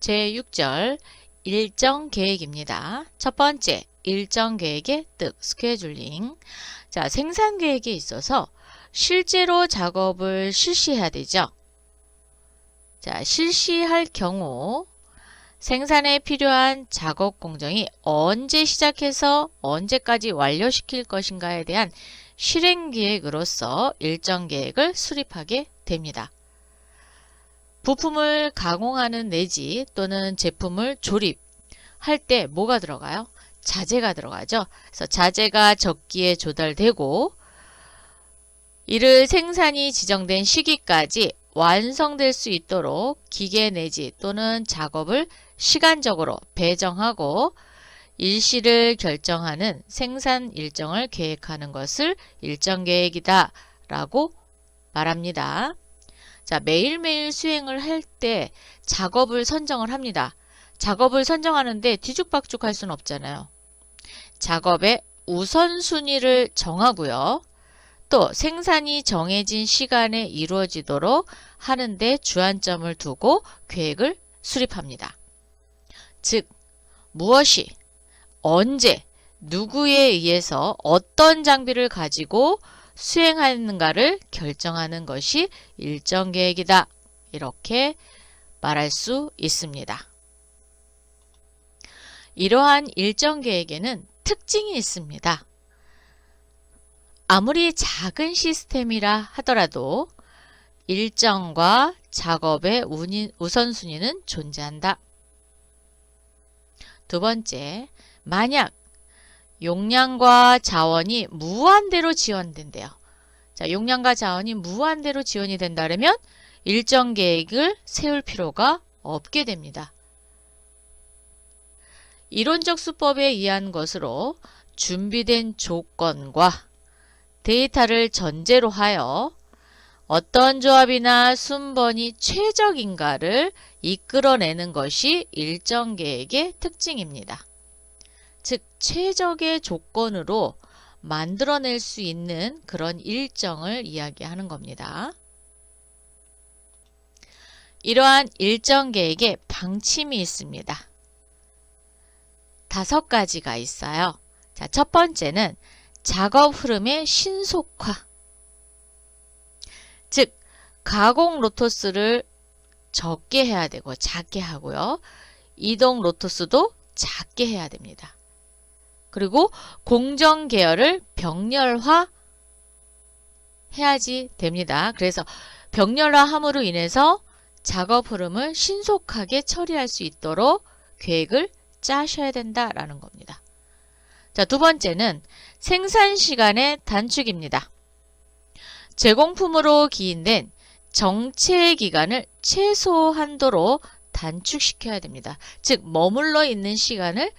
제6절 일정 계획입니다. 첫 번째, 일정 계획의 뜻, 스케줄링. 자, 생산 계획에 있어서 실제로 작업을 실시해야 되죠. 자, 실시할 경우 생산에 필요한 작업 공정이 언제 시작해서 언제까지 완료시킬 것인가에 대한 실행 계획으로서 일정 계획을 수립하게 됩니다. 부품을 가공하는 내지 또는 제품을 조립할 때 뭐가 들어가요? 자재가 들어가죠. 그래서 자재가 적기에 조달되고 이를 생산이 지정된 시기까지 완성될 수 있도록 기계 내지 또는 작업을 시간적으로 배정하고 일시를 결정하는 생산 일정을 계획하는 것을 일정 계획이다 라고 말합니다. 자, 매일매일 수행을 할 때 작업을 선정을 합니다. 작업을 선정하는데 뒤죽박죽 할 수는 없잖아요. 작업의 우선순위를 정하고요. 또 생산이 정해진 시간에 이루어지도록 하는데 주안점을 두고 계획을 수립합니다. 즉, 무엇이, 언제, 누구에 의해서 어떤 장비를 가지고 수행하는가를 결정하는 것이 일정 계획이다. 이렇게 말할 수 있습니다. 이러한 일정 계획에는 특징이 있습니다. 아무리 작은 시스템이라 하더라도 일정과 작업의 우선순위는 존재한다. 두 번째, 만약 용량과 자원이 무한대로 지원된대요. 자, 용량과 자원이 무한대로 지원이 된다면 일정 계획을 세울 필요가 없게 됩니다. 이론적 수법에 의한 것으로 준비된 조건과 데이터를 전제로 하여 어떤 조합이나 순번이 최적인가를 이끌어내는 것이 일정 계획의 특징입니다. 즉, 최적의 조건으로 만들어낼 수 있는 그런 일정을 이야기하는 겁니다. 이러한 일정 계획에 방침이 있습니다. 5가지가 있어요. 자, 첫 번째는 작업 흐름의 신속화. 즉, 가공 로토스를 적게 해야 되고 작게 하고요. 이동 로토스도 작게 해야 됩니다. 그리고 공정 계열을 병렬화 해야지 됩니다. 그래서 병렬화함으로 인해서 작업 흐름을 신속하게 처리할 수 있도록 계획을 짜셔야 된다라는 겁니다. 자, 두 번째는 생산 시간의 단축입니다. 제공품으로 기인된 정체 기간을 최소한도로 단축시켜야 됩니다. 즉, 머물러 있는 시간을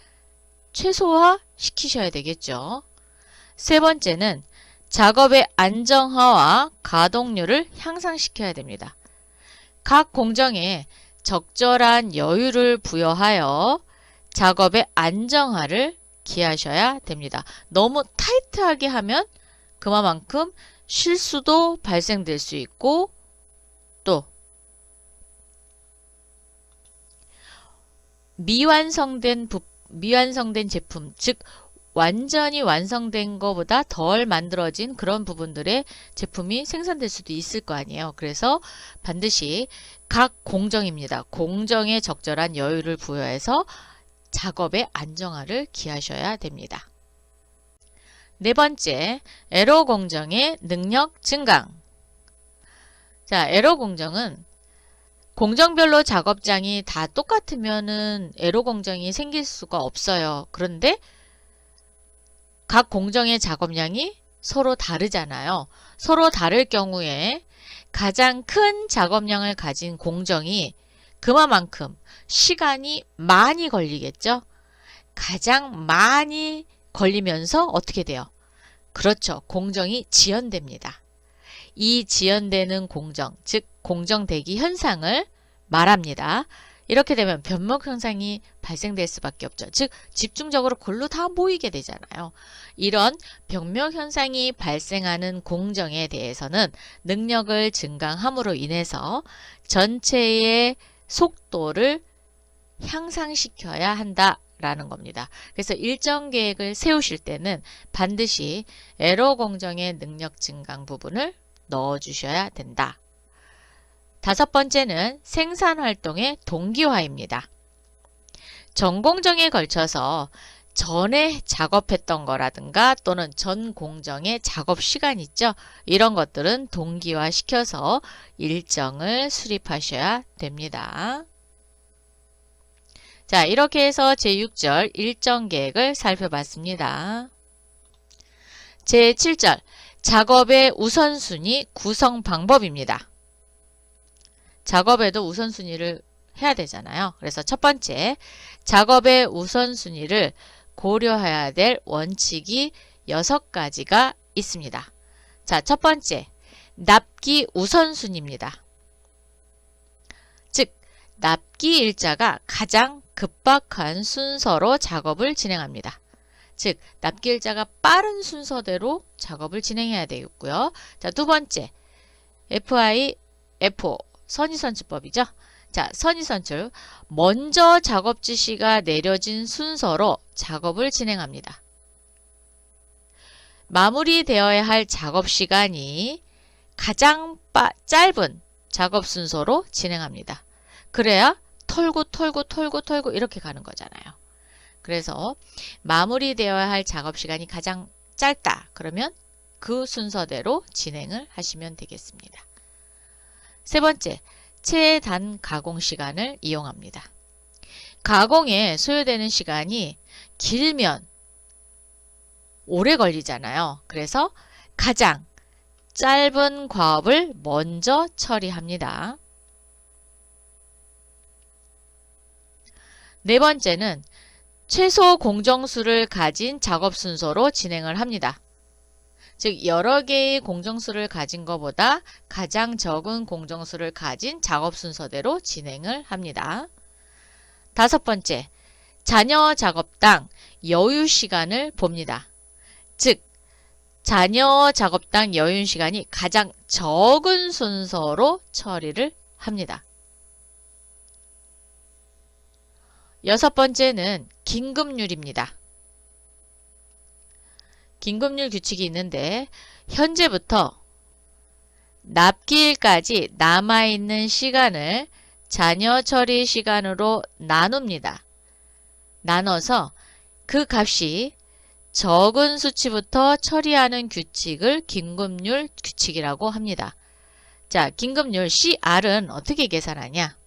최소화 시키셔야 되겠죠. 세 번째는 작업의 안정화와 가동률을 향상시켜야 됩니다. 각 공정에 적절한 여유를 부여하여 작업의 안정화를 기하셔야 됩니다. 너무 타이트하게 하면 그만큼 실수도 발생될 수 있고 또 미완성된 제품, 즉 완전히 완성된 것보다 덜 만들어진 그런 부분들의 제품이 생산될 수도 있을 거 아니에요. 그래서 반드시 각 공정입니다. 공정에 적절한 여유를 부여해서 작업의 안정화를 기하셔야 됩니다. 네 번째, 에러 공정의 능력 증강. 자, 에러 공정은 공정별로 작업장이 다 똑같으면은 에러 공정이 생길 수가 없어요. 그런데 각 공정의 작업량이 서로 다르잖아요. 서로 다를 경우에 가장 큰 작업량을 가진 공정이 그만큼 시간이 많이 걸리겠죠. 가장 많이 걸리면서 어떻게 돼요? 그렇죠. 공정이 지연됩니다. 이 지연되는 공정, 즉 공정 대기 현상을 말합니다. 이렇게 되면 변목 현상이 발생될 수밖에 없죠. 즉 집중적으로 골로 다 모이게 되잖아요. 이런 변목 현상이 발생하는 공정에 대해서는 능력을 증강함으로 인해서 전체의 속도를 향상시켜야 한다라는 겁니다. 그래서 일정 계획을 세우실 때는 반드시 에러 공정의 능력 증강 부분을 넣어주셔야 된다. 다섯 번째는 생산활동의 동기화입니다. 전 공정에 걸쳐서 전에 작업했던 거라든가 또는 전 공정의 작업 시간 있죠. 이런 것들은 동기화시켜서 일정을 수립하셔야 됩니다. 자, 이렇게 해서 제6절 일정 계획을 살펴봤습니다. 제7절 작업의 우선순위 구성 방법입니다. 작업에도 우선순위를 해야 되잖아요. 그래서 첫 번째, 작업의 우선순위를 고려해야 될 원칙이 6가지가 있습니다. 자, 첫 번째, 납기 우선순위입니다. 즉, 납기 일자가 가장 급박한 순서로 작업을 진행합니다. 즉, 납기 일자가 빠른 순서대로 작업을 진행해야 되겠고요. 자, 두 번째, FIFO, 선의선출법이죠. 자, 선의선출. 먼저 작업 지시가 내려진 순서로 작업을 진행합니다. 마무리되어야 할 작업 시간이 가장 짧은 작업 순서로 진행합니다. 그래야 털고 이렇게 가는 거잖아요. 그래서 마무리되어야 할 작업 시간이 가장 짧다. 그러면 그 순서대로 진행을 하시면 되겠습니다. 세 번째, 최단 가공 시간을 이용합니다. 가공에 소요되는 시간이 길면 오래 걸리잖아요. 그래서 가장 짧은 과업을 먼저 처리합니다. 네 번째는 최소 공정수를 가진 작업 순서로 진행을 합니다. 즉 여러 개의 공정수를 가진 것보다 가장 적은 공정수를 가진 작업 순서대로 진행을 합니다. 다섯 번째, 잔여 작업당 여유 시간을 봅니다. 즉 잔여 작업당 여유 시간이 가장 적은 순서로 처리를 합니다. 여섯 번째는 긴급률입니다. 긴급률 규칙이 있는데 현재부터 납기일까지 남아있는 시간을 잔여 처리 시간으로 나눕니다. 나눠서 그 값이 적은 수치부터 처리하는 규칙을 긴급률 규칙이라고 합니다. 자, 긴급률 CR은 어떻게 계산하냐?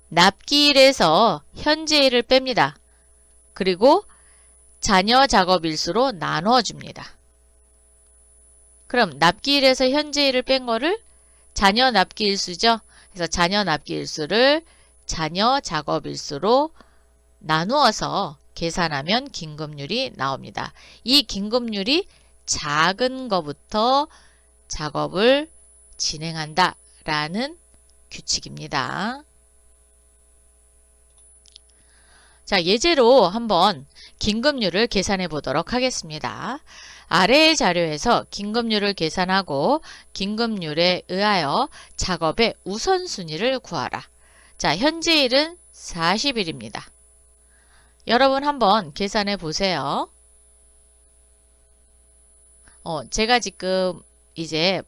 납기일에서 현재일을 뺍니다. 그리고 잔여 작업 일수로 나누어 줍니다. 그럼 납기일에서 현재일을 뺀 거를 잔여 납기 일수죠. 그래서 잔여 납기 일수를 잔여 작업 일수로 나누어서 계산하면 긴급률이 나옵니다. 이 긴급률이 작은 것부터 작업을 진행한다 라는 규칙입니다. 자, 예제로 한번 긴급률을 계산해 보도록 하겠습니다. 아래의 자료에서 긴급률을 계산하고 긴급률에 의하여 작업의 우선순위를 구하라. 자, 현재일은 40일입니다. 여러분 한번 계산해 보세요. 제가 지금 이제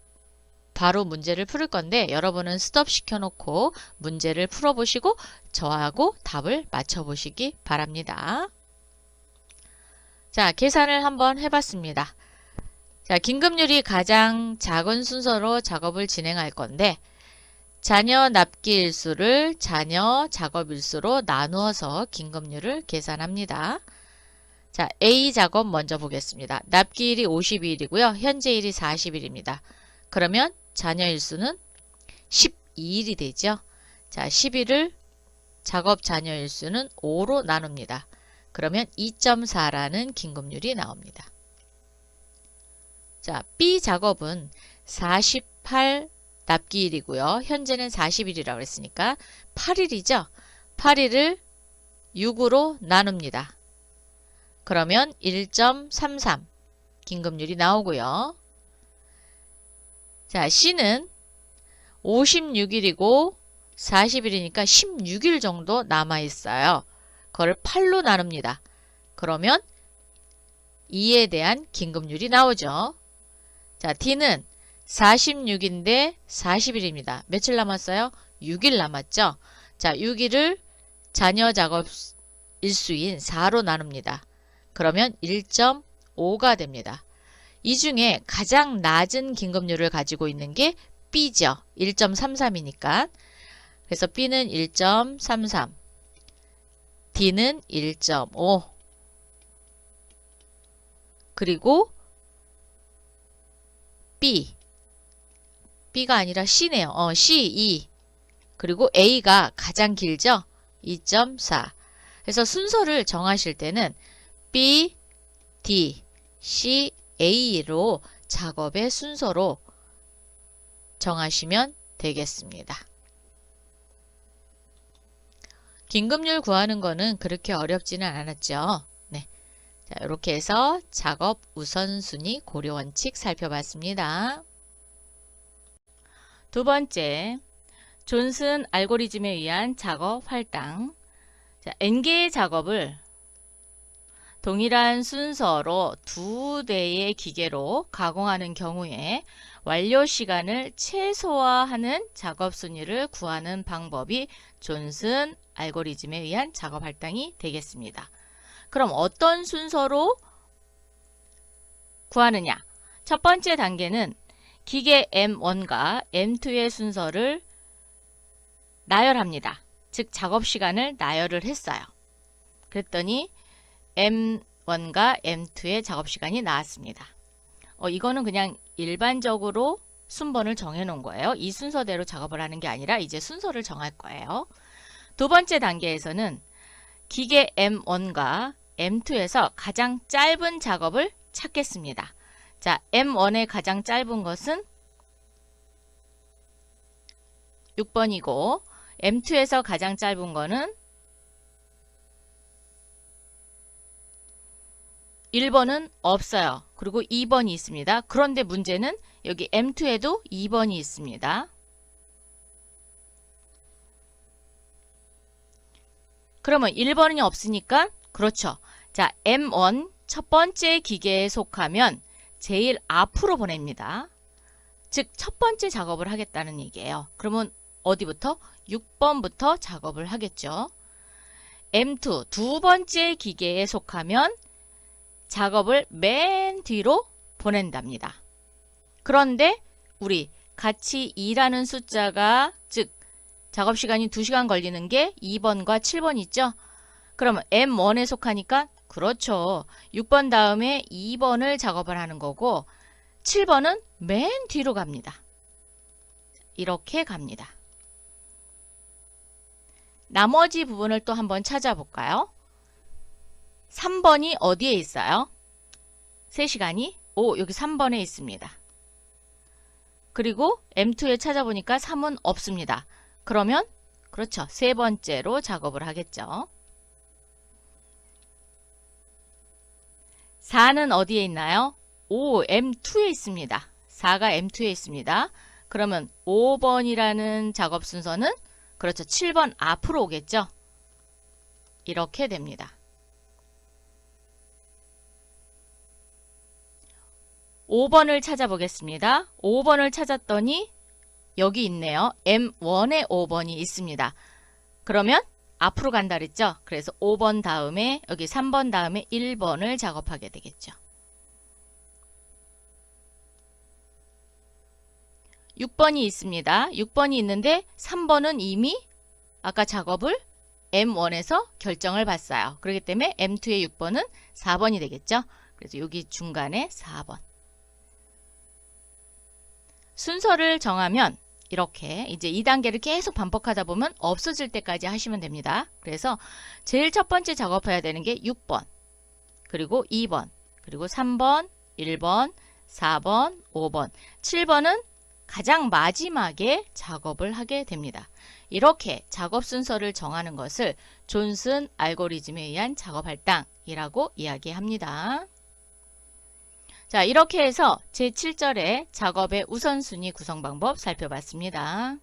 바로 문제를 풀 건데 여러분은 스톱 시켜놓고 문제를 풀어보시고 저하고 답을 맞춰보시기 바랍니다. 자, 계산을 한번 해봤습니다. 자, 긴급률이 가장 작은 순서로 작업을 진행할 건데 잔여 납기 일수를 잔여 작업 일수로 나누어서 긴급률을 계산합니다. 자, A 작업 먼저 보겠습니다. 납기일이 52일이고요. 현재일이 40일입니다. 그러면 잔여 일수는 12일이 되죠. 자, 10일을 작업 잔여 일수는 5로 나눕니다. 그러면 2.4라는 긴급률이 나옵니다. 자, B 작업은 48 납기일이고요. 현재는 40일이라고 했으니까 8일이죠. 8일을 6으로 나눕니다. 그러면 1.33 긴급률이 나오고요. 자, C는 56일이고 40일이니까 16일 정도 남아있어요. 그걸 8로 나눕니다. 그러면 2에 대한 긴급률이 나오죠. 자, D는 46인데 40일입니다. 며칠 남았어요? 6일 남았죠? 자, 6일을 자녀 작업 일수인 4로 나눕니다. 그러면 1.5가 됩니다. 이 중에 가장 낮은 긴급률을 가지고 있는 게 B죠. 1.33이니까. 그래서 B는 1.33, D는 1.5, 그리고 B가 아니라 C네요. C, 2, 그리고 A가 가장 길죠? 2.4. 그래서 순서를 정하실 때는 B, D, C, A로 작업의 순서로 정하시면 되겠습니다. 긴급률 구하는 거는 그렇게 어렵지는 않았죠. 네. 자, 이렇게 해서 작업 우선순위 고려 원칙 살펴봤습니다. 두 번째, 존슨 알고리즘에 의한 작업 할당. 자, N개의 작업을 동일한 순서로 2대의 기계로 가공하는 경우에 완료 시간을 최소화하는 작업 순위를 구하는 방법이 존슨 알고리즘에 의한 작업 할당이 되겠습니다. 그럼 어떤 순서로 구하느냐? 첫 번째 단계는 기계 M1과 M2의 순서를 나열합니다. 즉 작업 시간을 나열을 했어요. 그랬더니 M1과 M2의 작업 시간이 나왔습니다. 이거는 그냥 일반적으로 순번을 정해 놓은 거예요. 이 순서대로 작업을 하는 게 아니라 이제 순서를 정할 거예요. 두 번째 단계에서는 기계 M1과 M2에서 가장 짧은 작업을 찾겠습니다. 자, M1의 가장 짧은 것은 6번이고 M2에서 가장 짧은 거는 1번은 없어요. 그리고 2번이 있습니다. 그런데 문제는 여기 M2에도 2번이 있습니다. 그러면 1번이 없으니까 그렇죠. 자, M1 첫 번째 기계에 속하면 제일 앞으로 보냅니다. 즉, 첫 번째 작업을 하겠다는 얘기예요. 그러면 어디부터? 6번부터 작업을 하겠죠. M2 두 번째 기계에 속하면 작업을 맨 뒤로 보낸답니다. 그런데 우리 같이 2라는 숫자가 즉 작업시간이 2시간 걸리는 게 2번과 7번 있죠? 그러면 M1에 속하니까 그렇죠. 6번 다음에 2번을 작업을 하는 거고 7번은 맨 뒤로 갑니다. 이렇게 갑니다. 나머지 부분을 또 한번 찾아볼까요? 3번이 어디에 있어요? 3시간이 여기 3번에 있습니다. 그리고 M2에 찾아보니까 3은 없습니다. 그러면 그렇죠. 세 번째로 작업을 하겠죠. 4는 어디에 있나요? M2에 있습니다. 4가 M2에 있습니다. 그러면 5번이라는 작업 순서는 그렇죠. 7번 앞으로 오겠죠. 이렇게 됩니다. 5번을 찾아보겠습니다. 5번을 찾았더니 여기 있네요. M1에 5번이 있습니다. 그러면 앞으로 간다 그랬죠? 그래서 5번 다음에 여기 3번 다음에 1번을 작업하게 되겠죠. 6번이 있습니다. 6번이 있는데 3번은 이미 아까 작업을 M1에서 결정을 받았어요. 그렇기 때문에 M2의 6번은 4번이 되겠죠. 그래서 여기 중간에 4번. 순서를 정하면 이렇게 이제 2단계를 계속 반복하다 보면 없어질 때까지 하시면 됩니다. 그래서 제일 첫 번째 작업해야 되는 게 6번, 그리고 2번, 그리고 3번, 1번, 4번, 5번, 7번은 가장 마지막에 작업을 하게 됩니다. 이렇게 작업 순서를 정하는 것을 존슨 알고리즘에 의한 작업 할당이라고 이야기합니다. 자, 이렇게 해서 제7절의 작업의 우선순위 구성 방법 살펴봤습니다.